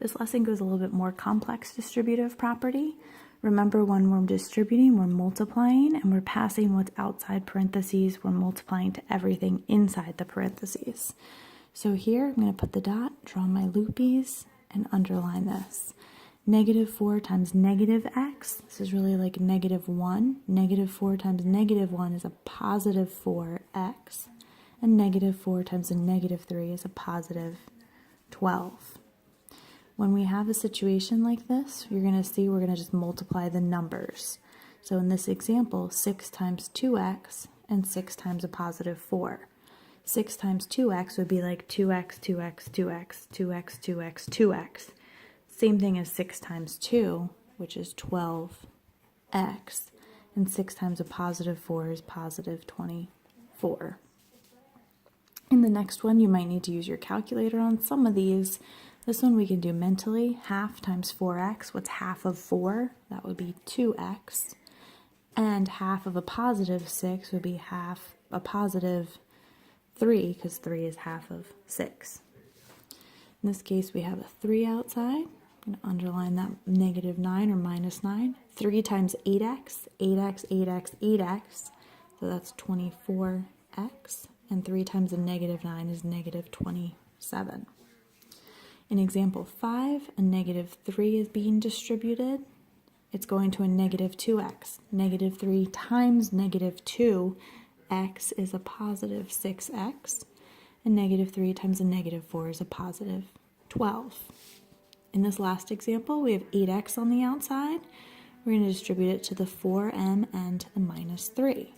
This lesson goes a little bit more complex distributive property. Remember, when we're distributing, we're multiplying, and we're passing what's outside parentheses. We're multiplying to everything inside the parentheses. So here, I'm going to put the dot, draw my loopies, and underline this. -4 times negative x, this is really like -1. -4 times -1 is a positive 4x. And -4 times a -3 is a positive 12. When we have a situation like this, you're going to see we're going to just multiply the numbers. So in this example, 6 times 2x and 6 times a positive 4. 6 times 2x would be like 2x, 2x, 2x, 2x, 2x, 2x. Same thing as 6 times 2, which is 12x. And 6 times a positive 4 is positive 24. In the next one, you might need to use your calculator on some of these. This one we can do mentally. Half times 4x, what's half of 4? That would be 2x. And half of a positive 6 would be half a positive 3, because 3 is half of 6. In this case, we have a 3 outside. I'm going to underline that -9 or -9. 3 times 8x, 8x, 8x, 8x. So that's 24x. And 3 times a -9 is -27. In example 5, a -3 is being distributed. It's going to a -2x. -3 times -2, x is a positive 6x. And -3 times a -4 is a positive 12. In this last example, we have 8x on the outside. We're going to distribute it to the 4m and to the -3.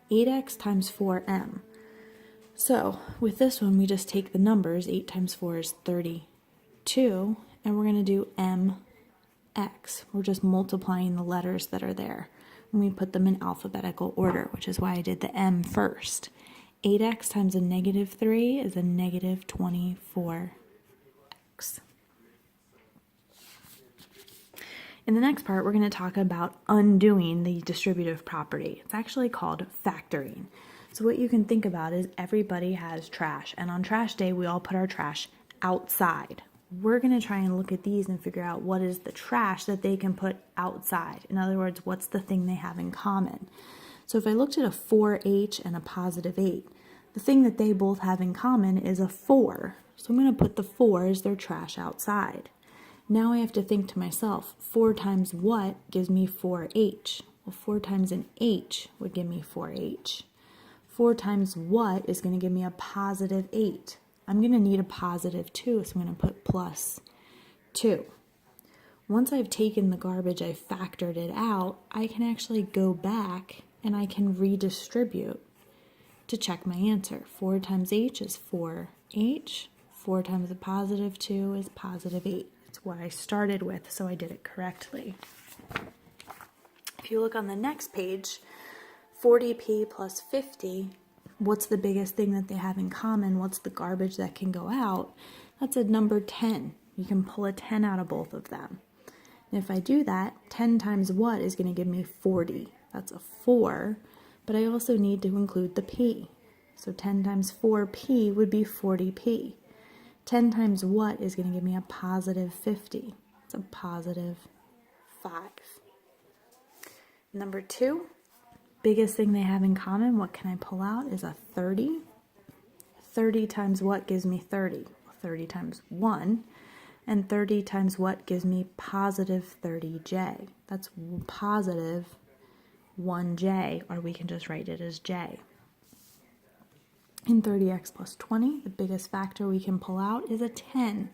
8x times 4m. So with this one, we just take the numbers. 8 times 4 is 32, and we're going to do mx. We're just multiplying the letters that are there, and we put them in alphabetical order, which is why I did the m first. 8x times a -3 is a -24x. In the next part, we're going to talk about undoing the distributive property. It's actually called factoring. So what you can think about is everybody has trash, and on trash day, we all put our trash outside. We're going to try and look at these and figure out what is the trash that they can put outside. In other words, what's the thing they have in common? So if I looked at a 4h and a positive 8, the thing that they both have in common is a 4. So I'm going to put the 4 as their trash outside. Now I have to think to myself, 4 times what gives me 4h? Well, 4 times an h would give me 4h. 4 times what is going to give me a positive 8? I'm going to need a positive 2, so I'm going to put plus 2. Once I've taken the garbage, I've factored it out, I can actually go back and I can redistribute to check my answer. 4 times h is 4h. 4 times a positive 2 is positive 8. It's what I started with, so I did it correctly. If you look on the next page, 40p plus 50, what's the biggest thing that they have in common? What's the garbage that can go out? That's a number 10. You can pull a 10 out of both of them. And if I do that, 10 times what is going to give me 40? That's a 4, but I also need to include the p. So 10 times 4p would be 40p. 10 times what is going to give me a positive 50? It's a positive 5. Number 2. Biggest thing they have in common, what can I pull out, is a 30. 30 times what gives me 30? 30 times 1. And 30 times what gives me positive 30j? That's positive 1j, or we can just write it as j. In 30x plus 20, the biggest factor we can pull out is a 10.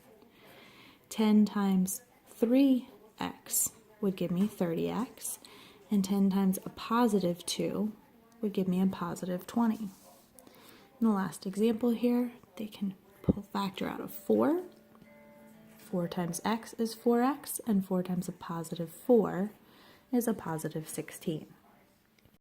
10 times 3x would give me 30x. And 10 times a positive 2 would give me a positive 20. In the last example here, they can pull factor out of 4. 4 times x is 4x, and 4 times a positive 4 is a positive 16.